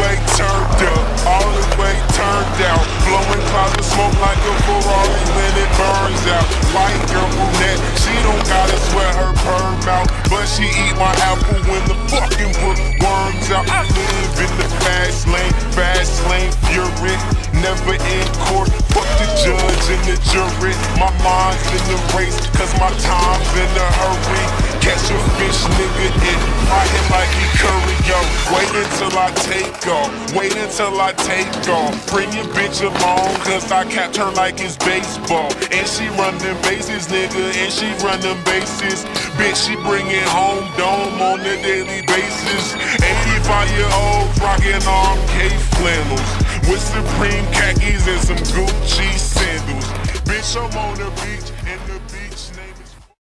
way turned up, all the way turned out. Blowing clouds of smoke like a Ferrari when it burns out. White girl brunette, she don't gotta sweat her perm out, but she eat my apple when the fucking bookworms out. I live in the fast lane fury, never in court. Fuck the judge and the jury. My mind's in the race, cause my time's in a hurry. Catch a fish, nigga, it frying like he curry, yo. Wait until I take off, wait until I take off. Bring your bitch along, cause I capped her like it's baseball. And she run them bases, nigga, and she run them bases. Bitch, she bring it home, dome on a daily basis. 85-year-olds rocking RMK flannels with Supreme khakis and some Gucci sandals. Bitch, I'm on the beach, and the beach name is